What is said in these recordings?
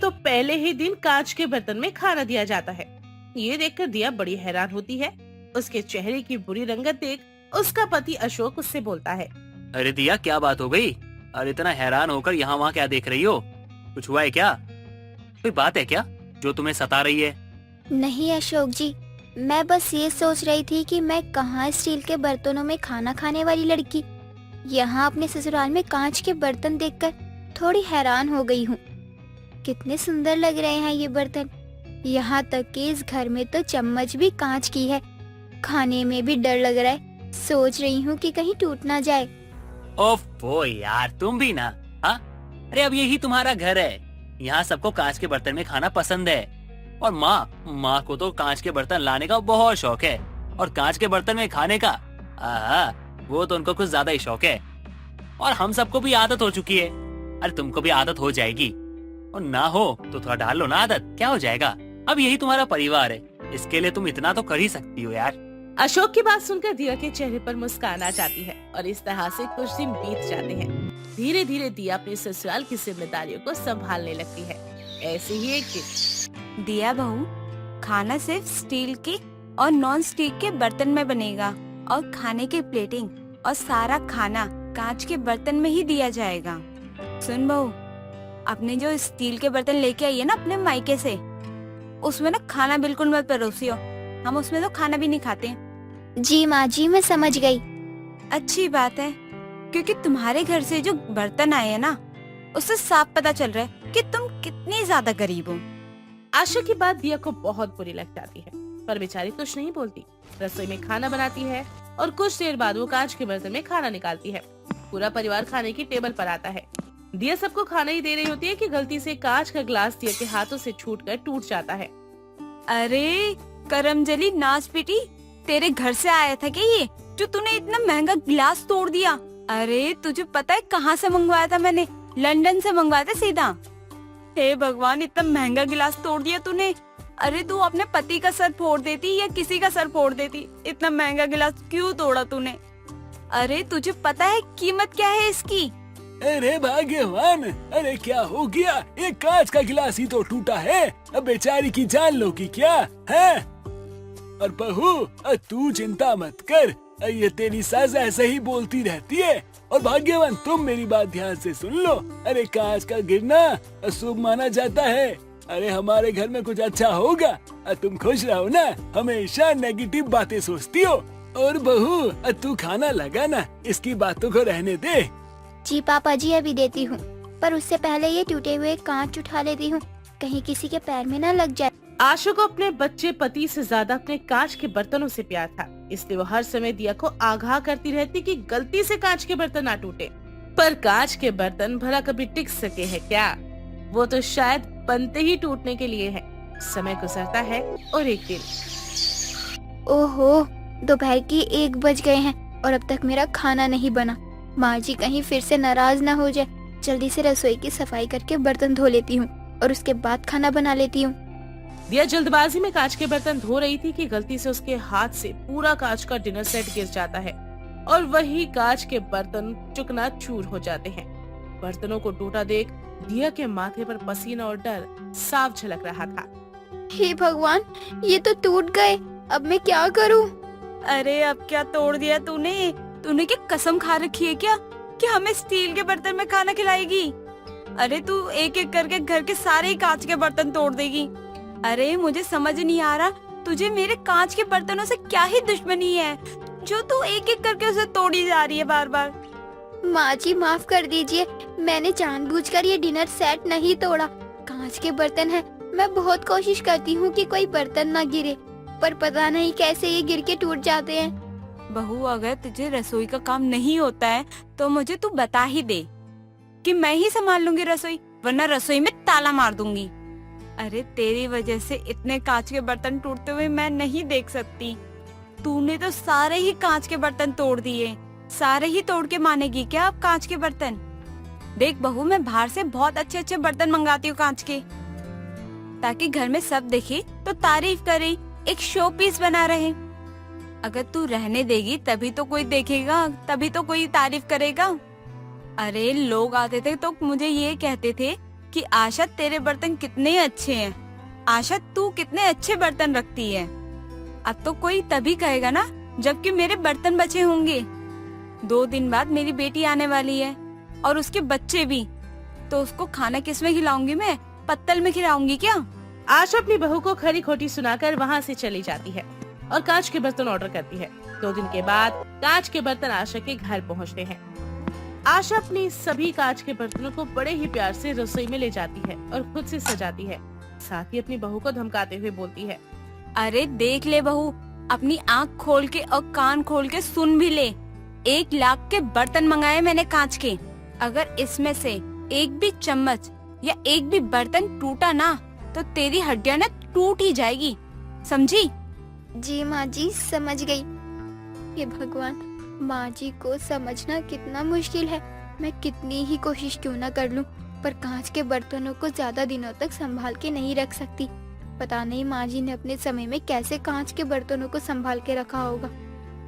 तो पहले ही दिन कांच के बर्तन में खाना दिया जाता है। ये देखकर दिया बड़ी हैरान होती है। उसके चेहरे की बुरी रंगत देख उसका पति अशोक उससे बोलता है। अरे दिया, क्या बात हो गई? अरे इतना हैरान होकर यहाँ वहाँ क्या देख रही हो? कुछ हुआ है क्या? कोई बात है क्या जो तुम्हें सता रही है? नहीं अशोक जी, मैं बस ये सोच रही थी कि मैं कहाँ स्टील के बर्तनों में खाना खाने वाली लड़की यहाँ अपने ससुराल में कांच के बर्तन देखकर थोड़ी हैरान हो गई हूँ। कितने सुंदर लग रहे हैं ये बर्तन। यहाँ तक कि इस घर में तो चम्मच भी कांच की है। खाने में भी डर लग रहा है, सोच रही हूँ कि कहीं टूट ना जाए। ओफो यार, तुम भी ना। हाँ, अरे अब यही तुम्हारा घर है। यहाँ सबको कांच के बर्तन में खाना पसंद है। और माँ को तो कांच के बर्तन लाने का बहुत शौक है, और कांच के बर्तन में खाने का वो तो उनको कुछ ज्यादा ही शौक है। और हम सबको भी आदत हो चुकी है। अरे तुमको भी आदत हो जाएगी, और ना हो तो थोड़ा डाल लो ना आदत, क्या हो जाएगा? अब यही तुम्हारा परिवार है, इसके लिए तुम इतना तो कर ही सकती हो यार। अशोक की बात सुनकर दिया के चेहरे पर मुस्कान आ जाती है और इस तरह से कुछ दिन बीत जाते हैं। धीरे धीरे दिया अपने ससुराल की जिम्मेदारियों को संभालने लगती है। ऐसे ही एक दिन दिया बहू, खाना सिर्फ स्टील के और नॉन स्टिक के बर्तन में बनेगा, और खाने की प्लेटिंग और सारा खाना कांच के बर्तन में ही दिया जाएगा। सुन बहू, अपने जो स्टील के बर्तन लेके आई है ना अपने मायके से, उसमें ना खाना बिल्कुल मत परोसियो। हम उसमें तो खाना भी नहीं खाते। जी माँ जी, मैं समझ गई। अच्छी बात है, क्योंकि तुम्हारे घर से जो बर्तन आए हैं ना, उससे साफ पता चल रहा है कि तुम कितनी ज्यादा गरीब हो। आशा की बात दिया को बहुत बुरी लग जाती है, पर बेचारी कुछ नहीं बोलती। रसोई में खाना बनाती है और कुछ देर बाद वो कांच के बर्तन में खाना निकालती है। पूरा परिवार खाने की टेबल पर आता है। दिया सबको खाना ही दे रही होती है कि गलती से कांच का गिलास दिया के हाथों से छूटकर टूट जाता है। अरे करमजली नाच पीटी, तेरे घर से आया था क्या ये, जो तूने इतना महंगा गिलास तोड़ दिया? अरे तुझे पता है कहाँ से मंगवाया था मैंने? लंदन से मंगवाया था सीधा। हे भगवान, इतना महंगा गिलास तोड़ दिया तूने। अरे तू अपने पति का सर फोड़ देती या किसी का सर फोड़ देती, इतना महंगा गिलास क्यों तोड़ा तूने? अरे तुझे पता है कीमत क्या है इसकी? अरे भाग्यवान, अरे क्या हो गया? एक कांच का गिलास ही तो टूटा है, अब बेचारी की जान लो की क्या है? और बहू, तू चिंता मत कर, ये तेरी सास ऐसे ही बोलती रहती है। और भाग्यवान, तुम मेरी बात ध्यान से सुन लो। अरे कांच का गिरना अशुभ माना जाता है। अरे हमारे घर में कुछ अच्छा होगा, तुम खुश रहो ना, हमेशा नेगेटिव बातें सोचती हो। और बहू, तू खाना लगा ना, इसकी बातों को रहने दे। जी पापा जी, अभी देती हूँ, पर उससे पहले ये टूटे हुए कांच उठा लेती हूँ, कहीं किसी के पैर में ना लग जाए। आशा को अपने बच्चे पति से ज्यादा अपने कांच के बर्तनों से प्यार था, इसलिए वो हर समय दिया को आगाह करती रहती कि गलती से कांच के बर्तन ना टूटे। पर कांच के बर्तन भला कभी टिक सके हैं क्या? वो तो शायद बनते ही टूटने के लिए है। समय गुजरता है और एक दिन, ओहो, दोपहर के 1 बज गए हैं और अब तक मेरा खाना नहीं बना। माँ जी कहीं फिर से नाराज ना हो जाए। जल्दी से रसोई की सफाई करके बर्तन धो लेती हूँ और उसके बाद खाना बना लेती हूँ। दिया जल्दबाजी में कांच के बर्तन धो रही थी कि गलती से उसके हाथ से पूरा कांच का डिनर सेट गिर जाता है और वही कांच के बर्तन चूर हो जाते हैं। बर्तनों को टूटा देख दिया के माथे पर पसीना और डर साफ झलक रहा था। हे भगवान, ये तो टूट गए, अब मैं क्या करूँ? अरे अब क्या तोड़ दिया तूने? तूने क्या कसम खा रखी है क्या कि हमें स्टील के बर्तन में खाना खिलाएगी? अरे तू एक एक करके घर के सारे ही कांच के बर्तन तोड़ देगी। अरे मुझे समझ नहीं आ रहा, तुझे मेरे कांच के बर्तनों से क्या ही दुश्मनी है जो तू एक एक करके उसे तोड़ी जा रही है बार बार? माँ जी माफ कर दीजिए, मैंने जानबूझकर ये डिनर सेट नहीं तोड़ा। कांच के बर्तन है, मैं बहुत कोशिश करती हूँ कि कोई बर्तन ना गिरे, पर पता नहीं कैसे ये गिर के टूट जाते हैं। बहू, अगर तुझे रसोई का काम नहीं होता है तो मुझे तू बता ही दे कि मैं ही संभाल लूंगी रसोई, वरना रसोई में ताला मार दूंगी। अरे तेरी वजह से इतने कांच के बर्तन टूटते हुए मैं नहीं देख सकती। तूने तो सारे ही कांच के बर्तन तोड़ दिए। सारे ही तोड़ के मानेगी क्या अब कांच के बर्तन? देख बहू, मैं बाहर से बहुत अच्छे अच्छे बर्तन मंगाती हूँ कांच के, ताकि घर में सब देखे तो तारीफ करे, एक शो पीस बना रहे। अगर तू रहने देगी तभी तो कोई देखेगा, तभी तो कोई तारीफ करेगा। अरे लोग आते थे तो मुझे ये कहते थे कि आशा तेरे बर्तन कितने अच्छे हैं, आशा तू कितने अच्छे बर्तन रखती है। अब तो कोई तभी कहेगा ना जबकि मेरे बर्तन बचे होंगे। 2 दिन बाद मेरी बेटी आने वाली है और उसके बच्चे भी, तो उसको खाना किसमें खिलाऊंगी मैं? पत्तल में खिलाऊंगी क्या? आशा अपनी बहू को खरी खोटी सुनाकर वहाँ से चली जाती है और कांच के बर्तन ऑर्डर करती है। 2 दिन के बाद कांच के बर्तन आशा के घर पहुँचते हैं। आशा अपनी सभी कांच के बर्तनों को बड़े ही प्यार से रसोई में ले जाती है और खुद से सजाती है। साथ ही अपनी बहू को धमकाते हुए बोलती है, अरे देख ले बहू, अपनी आँख खोल के और कान खोल के सुन भी ले। 1 लाख के बर्तन मंगाए मैंने कांच के। अगर इसमें से एक भी चम्मच या एक भी बर्तन टूटा ना तो तेरी हड्डियां ना टूट ही जाएगी, समझी? जी माँ जी, समझ गई। हे भगवान, माँ जी को समझना कितना मुश्किल है। मैं कितनी ही कोशिश क्यों ना कर लूं, पर कांच के बर्तनों को ज्यादा दिनों तक संभाल के नहीं रख सकती। पता नहीं माँ जी ने अपने समय में कैसे कांच के बर्तनों को संभाल के रखा होगा।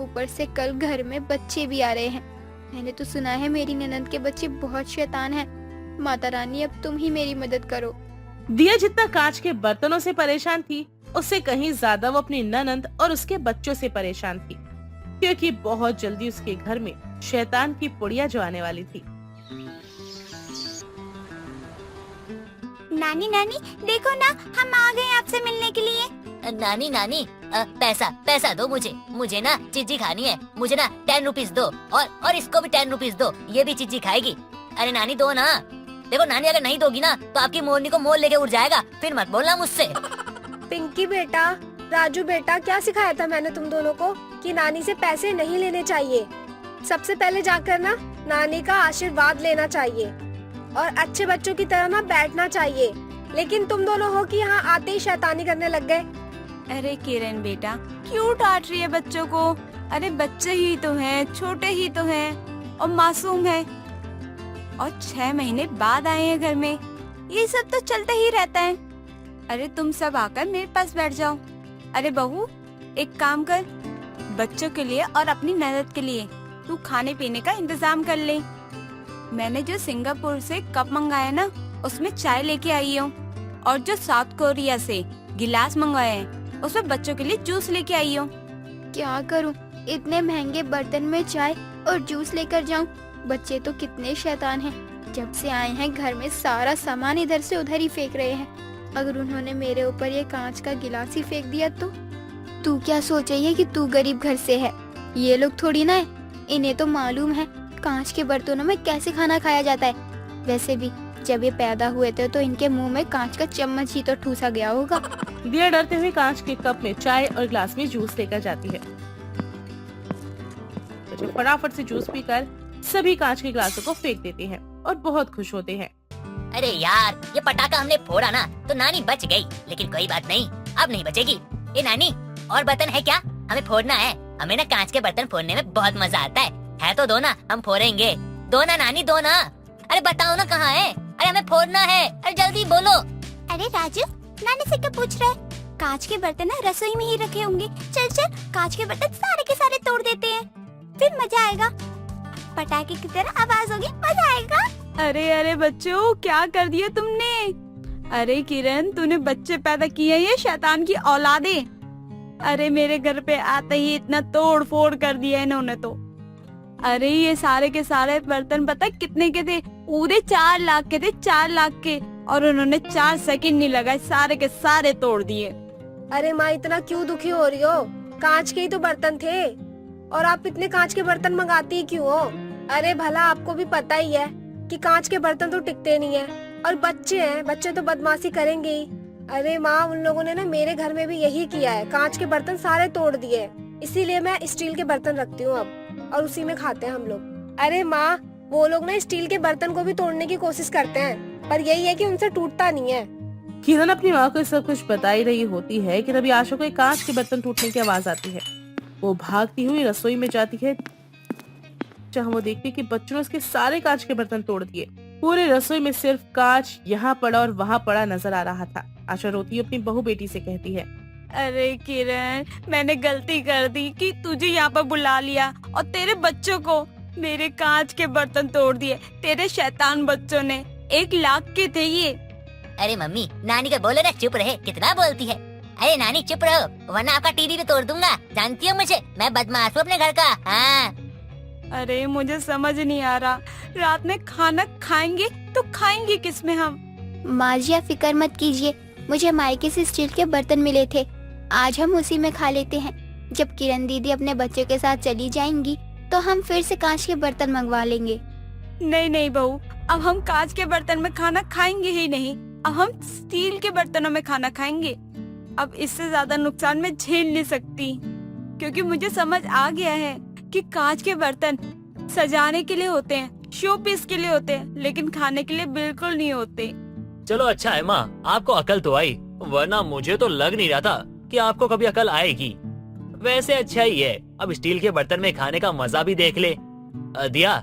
ऊपर से कल घर में बच्चे भी आ रहे हैं। मैंने तो सुना है मेरी ननद के बच्चे बहुत शैतान हैं। माता रानी, अब तुम ही मेरी मदद करो। दिया जितना कांच के बर्तनों से परेशान थी, उससे कहीं ज्यादा वो अपनी ननद और उसके बच्चों से परेशान थी, क्योंकि बहुत जल्दी उसके घर में शैतान की पुड़िया जो आने वाली थी। नानी नानी देखो ना, हम आ गए आपसे मिलने के लिए। नानी नानी पैसा दो मुझे ना चिज्जी खानी है। मुझे ना 10 रुपीज दो और इसको भी 10 रुपीज दो, ये भी चिज्जी खाएगी। अरे नानी दो ना। देखो नानी, अगर नहीं दोगी ना तो आपकी मोरनी को मोल लेके उड़ जाएगा, फिर मत बोलना मुझसे। पिंकी बेटा, राजू बेटा, क्या सिखाया था मैंने तुम दोनों को कि नानी से पैसे नहीं लेने चाहिए। सबसे पहले जाकर ना नानी का आशीर्वाद लेना चाहिए और अच्छे बच्चों की तरह ना बैठना चाहिए। लेकिन तुम दोनों हो कि यहाँ आते ही शैतानी करने लग गए। अरे किरण बेटा, क्यों डांट रही है बच्चों को? अरे बच्चे ही तो हैं, छोटे ही तो हैं और मासूम हैं, और 6 महीने बाद आए हैं घर में। ये सब तो चलते ही रहता है। अरे तुम सब आकर मेरे पास बैठ जाओ। अरे बहू, एक काम कर, बच्चों के लिए और अपनी ननद के लिए तू खाने पीने का इंतजाम कर ले। मैंने जो सिंगापुर से कप मंगाया ना, उसमें चाय लेके आई हूँ, और जो साउथ कोरिया से गिलास मंगवाए हैं उसमें बच्चों के लिए जूस लेके आई हूँ। क्या करूं, इतने महंगे बर्तन में चाय और जूस लेकर जाऊं? बच्चे तो कितने शैतान हैं। जब से आए हैं घर में सारा सामान इधर से उधर ही फेंक रहे हैं। अगर उन्होंने मेरे ऊपर ये कांच का गिलास ही फेंक दिया तो? तू क्या सोच रही है कि तू गरीब घर से है? ये लोग थोड़ी ना है, इन्हें तो मालूम है कांच के बर्तनों में कैसे खाना खाया जाता है। वैसे भी जब ये पैदा हुए थे तो इनके मुंह में कांच का चम्मच ही तो ठूसा गया होगा। दिया डरते हुए कांच के कप में चाय और ग्लास में जूस लेकर जाती है। बच्चे फटाफट से जूस पीकर सभी कांच के ग्लासों को फेंक देते हैं और बहुत खुश होते हैं। अरे यार, ये पटाखा हमने फोड़ा ना तो नानी बच गई, लेकिन कोई बात नहीं, अब नहीं बचेगी। ये नानी, और बर्तन है क्या? हमें फोड़ना है। हमें ना कांच के बर्तन फोड़ने में बहुत मजा आता है तो दो ना, हम फोड़ेंगे। दो ना नानी, दो ना। अरे बताओ ना कहाँ है? अरे हमें फोड़ना है, अरे जल्दी बोलो। अरे राजू, नानी से क्या पूछ रहा है? कांच के बर्तन ना रसोई में ही रखे होंगे। चल चल, कांच के बर्तन सारे के सारे तोड़ देते हैं, फिर मजा आएगा। पटाखे की तरह आवाज होगी, मजा आएगा। अरे अरे बच्चों, क्या कर दिया तुमने? अरे किरण, तूने बच्चे पैदा किए, ये शैतान की औलादे। अरे मेरे घर पे आते ही इतना तोड़ फोड़ कर दिया इन्होंने तो। अरे ये सारे के सारे बर्तन पता कितने के थे? पूरे 4 लाख के थे, 4 लाख के, और उन्होंने 4 सेकंड नहीं लगाए, सारे के सारे तोड़ दिए। अरे माँ, इतना क्यों दुखी हो रही हो? कांच के ही तो बर्तन थे, और आप इतने कांच के बर्तन मंगाती क्यों हो? अरे भला आपको भी पता ही है कि कांच के बर्तन तो टिकते नहीं है, और बच्चे हैं, बच्चे तो बदमाशी करेंगे ही। अरे माँ, उन लोगों ने ना मेरे घर में भी यही किया है, कांच के बर्तन सारे तोड़ दिए। इसीलिए मैं स्टील के बर्तन रखती हूँ अब, और उसी में खाते हैं हम लोग। अरे माँ, वो लोग ना स्टील के बर्तन को भी तोड़ने की कोशिश करते हैं, पर यही है कि उनसे टूटता नहीं है। किरण अपनी माँ को सब कुछ बता ही रही होती है कि तभी आशा को एक कांच के बर्तन टूटने की आवाज आती है। वो भागती हुई रसोई में जाती है, जहाँ वो देखती है कि बच्चों ने उसके सारे कांच के बर्तन तोड़ दिए। पूरे रसोई में सिर्फ कांच यहाँ पड़ा और वहाँ पड़ा नजर आ रहा था। आशा रोती अपनी बहू बेटी से कहती है, अरे किरण, मैंने गलती कर दी कि तुझे यहाँ पर बुला लिया और तेरे बच्चों को मेरे कांच के बर्तन तोड़ दिए। तेरे शैतान बच्चों ने 1 लाख के थे ये। अरे मम्मी, नानी का बोलो ना चुप रहे, कितना बोलती है। अरे नानी चुप रहो, वरना आपका टीवी भी तोड़ दूंगा। जानती हो मुझे, मैं बदमाश हूँ अपने घर का। हाँ। अरे मुझे समझ नहीं आ रहा, रात में खाना खाएंगे तो खाएंगे किस में हम? माँ जी आप फिक्र मत कीजिए, मुझे मायके से स्टील के बर्तन मिले थे, आज हम उसी में खा लेते हैं। जब किरण दीदी अपने बच्चों के साथ चली जाएंगी तो हम फिर से कांच के बर्तन मंगवा लेंगे। नहीं नहीं बहू, अब हम कांच के बर्तन में खाना खाएंगे ही नहीं, अब हम स्टील के बर्तनों में खाना खाएंगे। अब इससे ज्यादा नुकसान मैं झेल नहीं सकती, क्योंकि मुझे समझ आ गया है कि कांच के बर्तन सजाने के लिए होते हैं, शो पीस के लिए होते हैं, लेकिन खाने के लिए बिल्कुल नहीं होते। चलो अच्छा है माँ, आपको अकल तो आई, वरना मुझे तो लग नहीं रहा था कि आपको कभी अकल आएगी। वैसे अच्छा ही है, अब स्टील के बर्तन में खाने का मजा भी देख ले। दिया,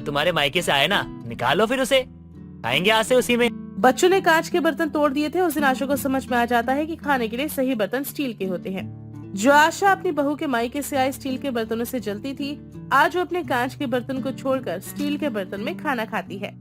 तुम्हारे मायके से आए ना, निकालो फिर उसे, खाएंगे आज से उसी में। बच्चों ने कांच के बर्तन तोड़ दिए थे। उस दिन आशा को समझ में आ जाता है कि खाने के लिए सही बर्तन स्टील के होते हैं। जो आशा अपनी बहू के मायके से आए स्टील के बर्तनों से जलती थी, आज वो अपने कांच के बर्तन को छोड़कर स्टील के बर्तन में खाना खाती है।